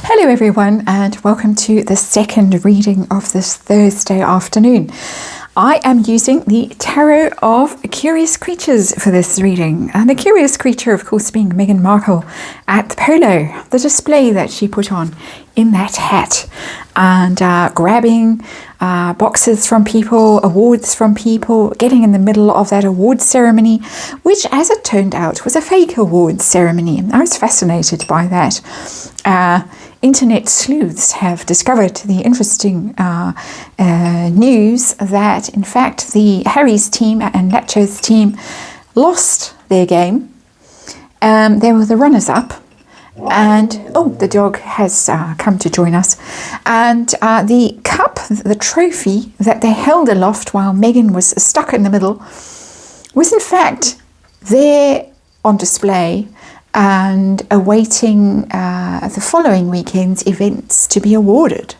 Hello everyone, and welcome to the second reading of this Thursday afternoon. I am using the Tarot of Curious Creatures for this reading, and the curious creature of course being Meghan Markle at the polo, the display that she put on in that hat, and grabbing boxes from people, awards from people, getting in the middle of that awards ceremony, which as it turned out was a fake awards ceremony. I was fascinated by that. Internet sleuths have discovered the interesting news that in fact the Harry's team and Nacho's team lost their game. They were the runners-up, and the dog has come to join us, and the cup, the trophy that they held aloft while Meghan was stuck in the middle, was in fact there on display and awaiting the following weekend's events to be awarded.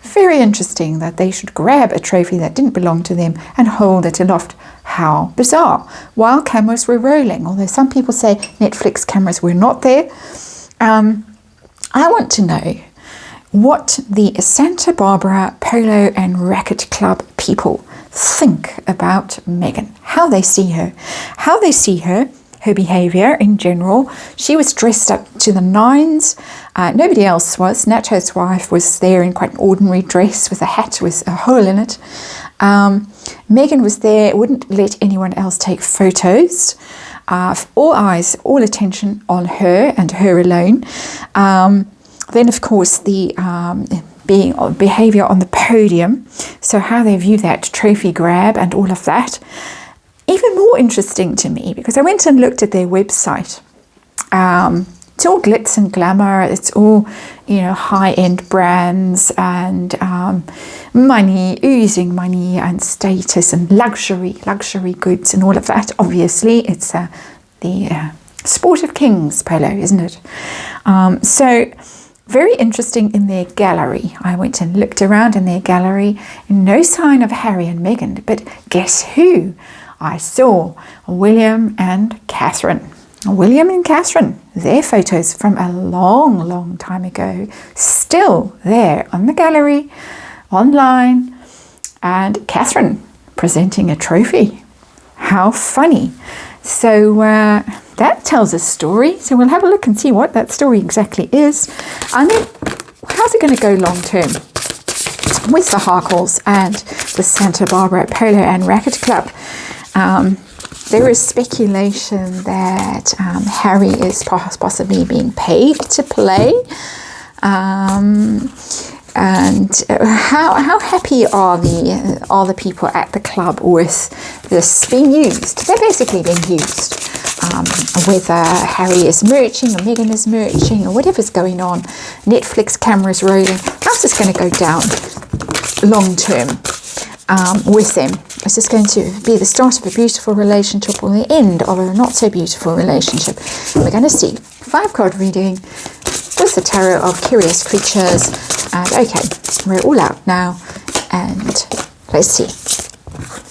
Very interesting that they should grab a trophy that didn't belong to them and hold it aloft. How bizarre. While cameras were rolling, although some people say Netflix cameras were not there. I want to know what the Santa Barbara Polo and Racquet Club people think about Meghan, how they see her, her behaviour in general. She was dressed up to the nines. Nobody else was. Nacho's wife was there in quite an ordinary dress with a hat with a hole in it. Meghan was there, wouldn't let anyone else take photos. All eyes, all attention on her and her alone. Then, of course, the behaviour on the podium. So how they view that trophy grab and all of that. Even more interesting to me, because I went and looked at their website. It's all glitz and glamour. It's all, high-end brands and money, oozing money and status and luxury goods and all of that. Obviously, it's the sport of kings, polo, isn't it? So very interesting in their gallery. I went and looked around in their gallery. No sign of Harry and Meghan, but guess who? I saw William and Catherine. William and Catherine, their photos from a long time ago, still there on the gallery, online, and Catherine presenting a trophy. How funny. So that tells a story. So we'll have a look and see what that story exactly is. And then how's it going to go long term with the Harkles and the Santa Barbara Polo and Racquet Club? There is speculation that Harry is possibly being paid to play. And how happy are the people at the club with this being used? They're basically being used. Whether Harry is merching or Meghan is merching or whatever's going on, Netflix cameras rolling, how's this going to go down long term with them? Is this going to be the start of a beautiful relationship or the end of a not so beautiful relationship? We're going to see. 5-card reading with the Tarot of Curious Creatures. And okay, we're all out now. And let's see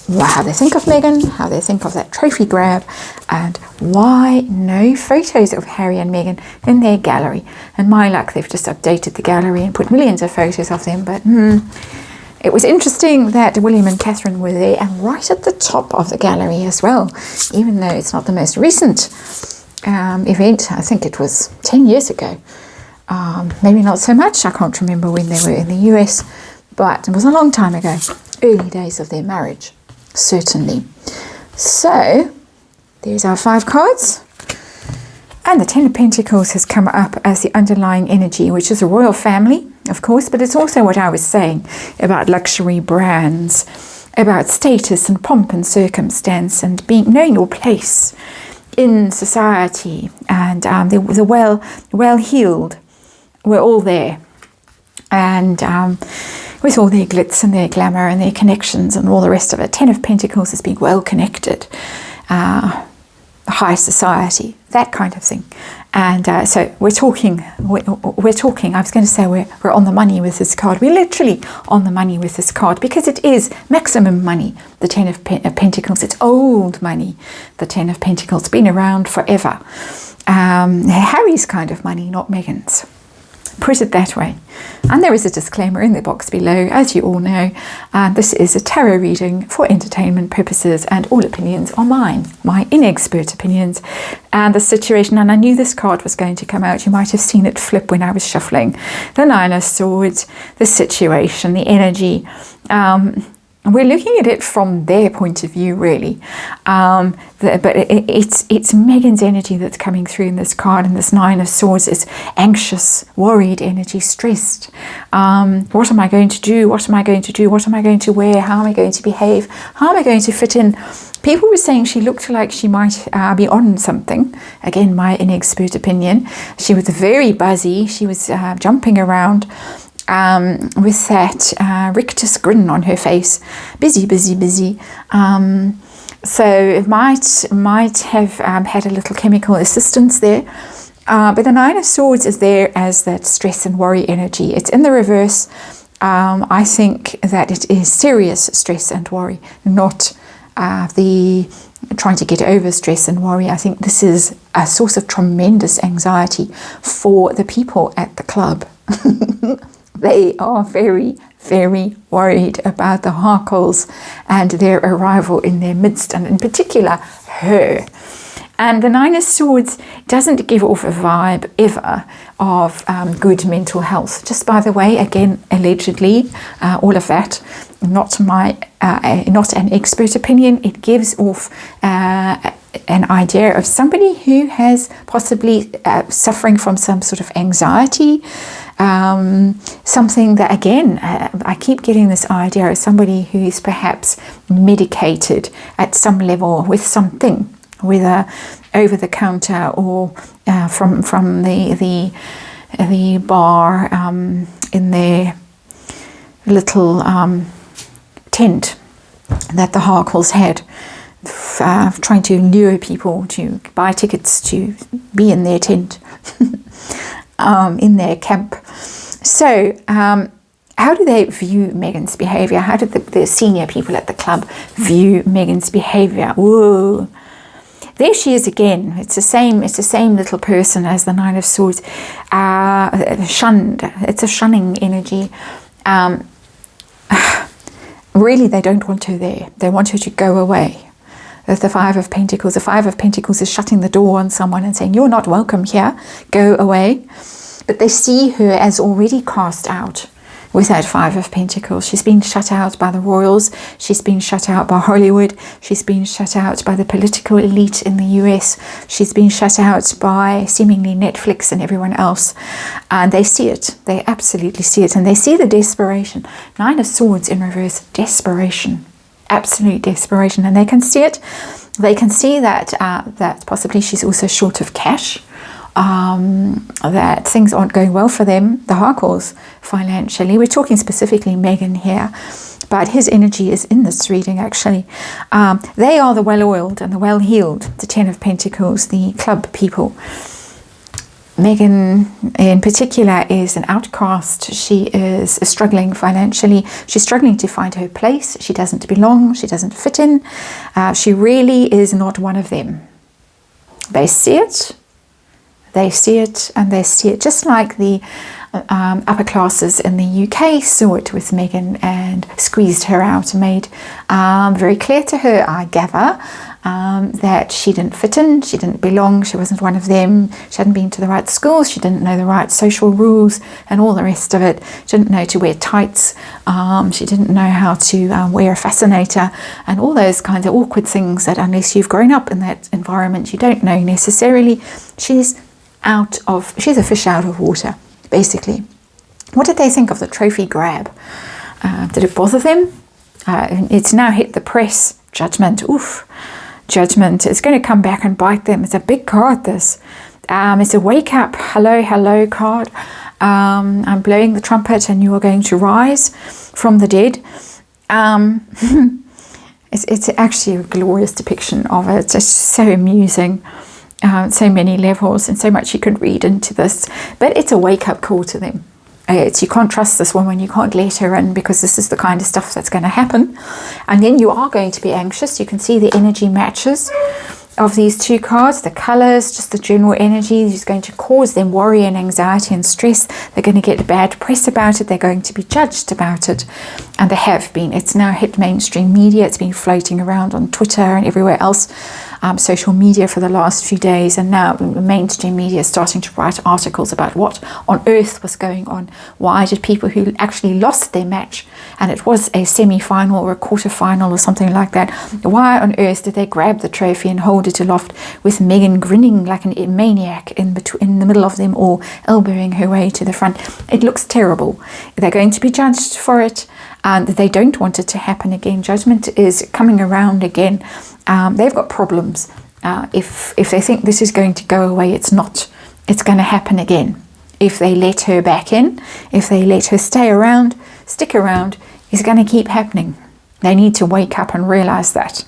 how they think of Meghan, how they think of that trophy grab, and why no photos of Harry and Meghan in their gallery. And my luck, they've just updated the gallery and put millions of photos of them, but it was interesting that William and Catherine were there and right at the top of the gallery as well, even though it's not the most recent event. I think it was 10 years ago. Maybe not so much. I can't remember when they were in the US, but it was a long time ago. Early days of their marriage, certainly. So there's our 5 cards. And the 10 of Pentacles has come up as the underlying energy, which is a royal family, of course, but it's also what I was saying about luxury brands, about status and pomp and circumstance and knowing your place in society. And the well-heeled were all there. And with all their glitz and their glamour and their connections and all the rest of it. 10 of Pentacles is being well connected. High society, that kind of thing. And so we're talking, I was going to say we're on the money with this card. We're literally on the money with this card because it is maximum money, the 10 of Pentacles. It's old money, the 10 of Pentacles, been around forever. Harry's kind of money, not Meghan's. Put it that way. And there is a disclaimer in the box below, as you all know. This is a tarot reading for entertainment purposes, and all opinions are mine, my inexpert opinions. And the situation, and I knew this card was going to come out. You might have seen it flip when I was shuffling. The Nine of Swords, the situation, the energy. We're looking at it from their point of view, really. But it's Megan's energy that's coming through in this card, and this Nine of Swords is anxious, worried energy, stressed. What am I going to do? What am I going to do? What am I going to wear? How am I going to behave? How am I going to fit in? People were saying she looked like she might be on something. Again, my inexpert opinion. She was very buzzy. She was jumping around. With that rictus grin on her face, busy. So it might have had a little chemical assistance there. But the Nine of Swords is there as that stress and worry energy. It's in the reverse. I think that it is serious stress and worry, not the trying to get over stress and worry. I think this is a source of tremendous anxiety for the people at the club. They are very, very worried about the Harkles and their arrival in their midst, and in particular, her. And the Nine of Swords doesn't give off a vibe ever of good mental health. Just by the way, again, allegedly, all of that, not an expert opinion. It gives off an idea of somebody who has possibly suffering from some sort of anxiety. Something that, again, I keep getting this idea of somebody who is perhaps medicated at some level with something, whether over the counter or from the bar in their little tent that the Harkles had, trying to lure people to buy tickets to be in their tent. In their camp. So how do they view Megan's behavior? How did the senior people at the club view Megan's behavior? Whoa, there she is again. It's the same little person as the Nine of Swords. Shunned. It's a shunning energy. Really, they don't want her there. They want her to go away. There's the Five of Pentacles. The Five of Pentacles is shutting the door on someone and saying, you're not welcome here, go away. But they see her as already cast out with that Five of Pentacles. She's been shut out by the royals. She's been shut out by Hollywood. She's been shut out by the political elite in the US. She's been shut out by seemingly Netflix and everyone else. And they see it. They absolutely see it. And they see the desperation. Nine of Swords in reverse, desperation. Absolute desperation, and they can see it. They can see that that possibly she's also short of cash, that things aren't going well for them, the Harkles, financially. We're talking specifically Megan here, but his energy is in this reading actually. They are the well-oiled and the well-heeled, the Ten of Pentacles, the club people. Megan in particular is an outcast. She is struggling financially. She's struggling to find her place. She doesn't belong. She doesn't fit in. She really is not one of them. They see it. They see it and they see it. Just like the upper classes in the UK saw it with Megan and squeezed her out and made very clear to her, I gather, that she didn't fit in, she didn't belong, she wasn't one of them, she hadn't been to the right schools, she didn't know the right social rules and all the rest of it. She didn't know to wear tights, she didn't know how to wear a fascinator and all those kinds of awkward things that unless you've grown up in that environment you don't know necessarily. She's a fish out of water, basically. What did they think of the trophy grab? Did it bother them? It's now hit the press. Judgment. Oof. Judgment. It's going to come back and bite them. It's a big card, this. It's a wake up, hello card. I'm blowing the trumpet and you are going to rise from the dead. It's actually a glorious depiction of it. It's so amusing. So many levels and so much you could read into this. But it's a wake up call to them. You can't trust this woman, you can't let her in because this is the kind of stuff that's going to happen. And then you are going to be anxious. You can see the energy matches. of these two cards, the colors, just the general energy is going to cause them worry and anxiety and stress. They're going to get bad press about it. They're going to be judged about it. And they have been. It's now hit mainstream media. It's been floating around on Twitter and everywhere else, social media for the last few days. And now mainstream media is starting to write articles about what on earth was going on. Why did people who actually lost their match, and it was a semi-final or a quarter-final or something like that, why on earth did they grab the trophy and hold it aloft with Megan grinning like a maniac in the middle of them all, elbowing her way to the front? It looks terrible. They're going to be judged for it, and they don't want it to happen again. Judgment is coming around again. They've got problems. If they think this is going to go away, it's not. It's going to happen again. If they let her back in, if they let her stick around, it's going to keep happening. They need to wake up and realize that.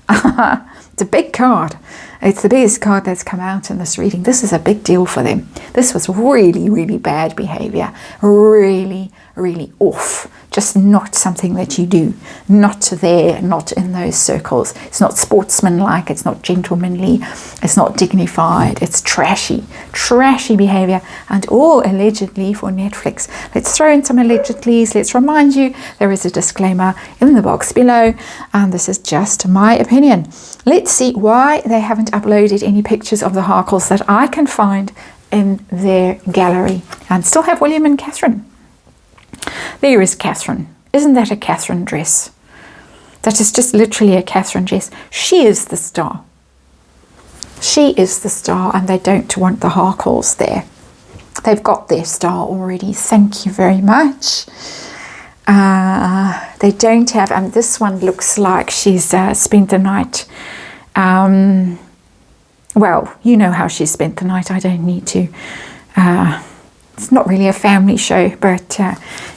It's a big card. It's the biggest card that's come out in this reading. This is a big deal for them. This was really, really bad behavior. Really, really off. Just not something that you do. Not there, not in those circles. It's not sportsmanlike. It's not gentlemanly. It's not dignified. It's trashy. Trashy behavior. And all allegedly for Netflix. Let's throw in some allegedlys. Let's remind you there is a disclaimer in the box below. And this is just my opinion. Let's see why they haven't uploaded any pictures of the Harkles that I can find in their gallery. And still have William and Catherine. There is Catherine. Isn't that a Catherine dress? That is just literally a Catherine dress. She is the star. She is the star, and they don't want the Harkles there. They've got their star already. Thank you very much. They don't have, and this one looks like she's spent the night. Well, you know how she spent the night. I don't need to. It's not really a family show, but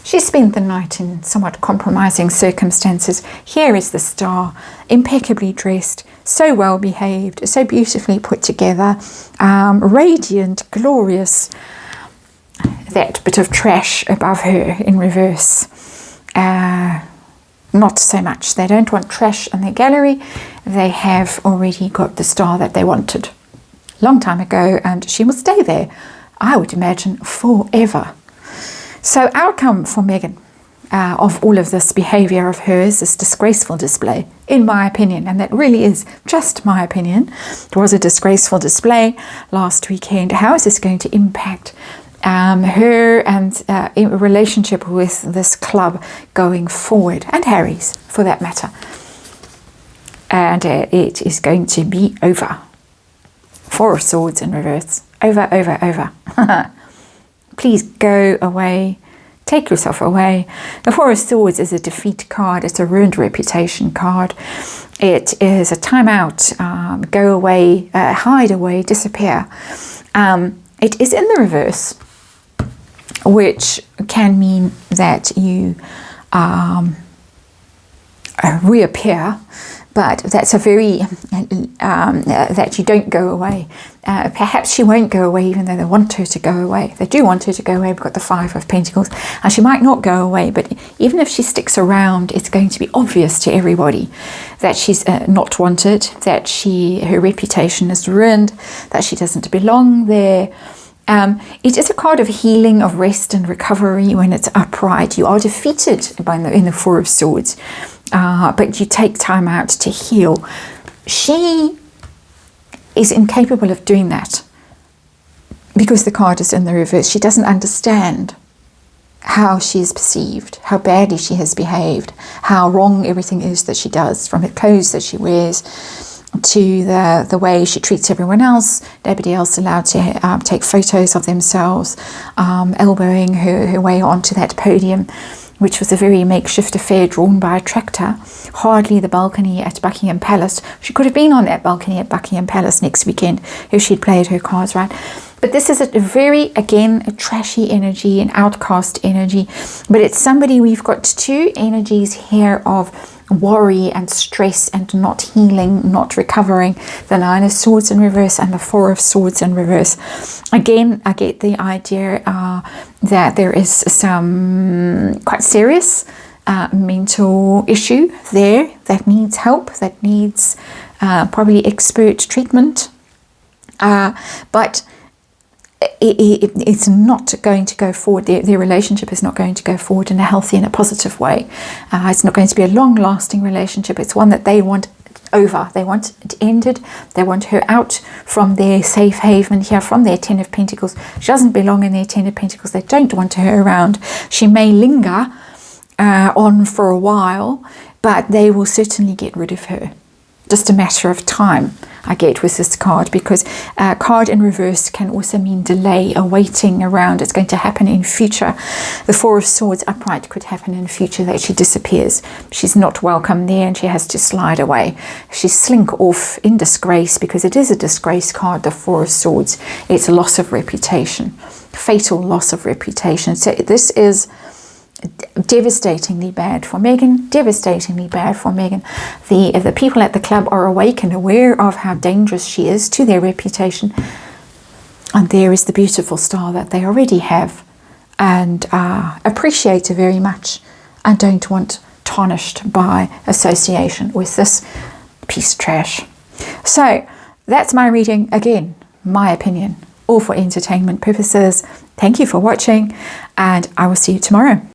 she spent the night in somewhat compromising circumstances. Here is the star, impeccably dressed, so well behaved, so beautifully put together, radiant, glorious. That bit of trash above her in reverse. Not so much. They don't want trash in their gallery. They have already got the star that they wanted long time ago, and she will stay there, I would imagine, forever. So outcome for Megan of all of this behavior of hers, this disgraceful display, in my opinion, and that really is just my opinion. It was a disgraceful display last weekend. How is this going to impact her and in relationship with this club going forward, and Harry's for that matter? And it is going to be over. Four of Swords in reverse. Over, over, over. Please go away. Take yourself away. The Four of Swords is a defeat card. It's a ruined reputation card. It is a timeout. Go away, hide away, disappear. It is in the reverse, which can mean that you reappear, but that's a very that you don't go away. Perhaps she won't go away, even though they want her to go away. They do want her to go away. We've got the Five of Pentacles, and she might not go away, but even if she sticks around, it's going to be obvious to everybody that she's not wanted, that her reputation is ruined, that she doesn't belong there. It is a card of healing, of rest and recovery when it's upright. You are defeated in the Four of Swords, but you take time out to heal. She is incapable of doing that because the card is in the reverse. She doesn't understand how she is perceived, how badly she has behaved, how wrong everything is that she does, from the clothes that she wears to the way she treats everyone else. Nobody else allowed to take photos of themselves, elbowing her way onto that podium, which was a very makeshift affair drawn by a tractor. Hardly the balcony at Buckingham Palace. She could have been on that balcony at Buckingham Palace next weekend if she'd played her cards right. But this is a very, again, a trashy energy, an outcast energy. But it's somebody, we've got two energies here of worry and stress and not healing, not recovering. The Nine of Swords in reverse and the Four of Swords in reverse. Again, I get the idea that there is some quite serious mental issue there that needs help, that needs probably expert treatment, but it's not going to go forward. Their relationship is not going to go forward in a healthy and a positive way. It's not going to be a long-lasting relationship. It's one that they want over. They want it ended. They want her out from their safe haven here, from their Ten of Pentacles. She doesn't belong in their Ten of Pentacles. They don't want her around. She may linger on for a while, but they will certainly get rid of her. Just a matter of time, I get with this card, because card in reverse can also mean delay, a waiting around. It's going to happen in future. The Four of Swords upright could happen in future, that she disappears. She's not welcome there and she has to slide away. She slink off in disgrace, because it is a disgrace card, the Four of Swords. It's a loss of reputation, fatal loss of reputation. So this is devastatingly bad for Megan, devastatingly bad for Megan. The people at the club are awake and aware of how dangerous she is to their reputation, and there is the beautiful star that they already have and appreciate very much, and don't want tarnished by association with this piece of trash. So that's my reading. Again, my opinion, all for entertainment purposes. Thank you for watching, and I will see you tomorrow.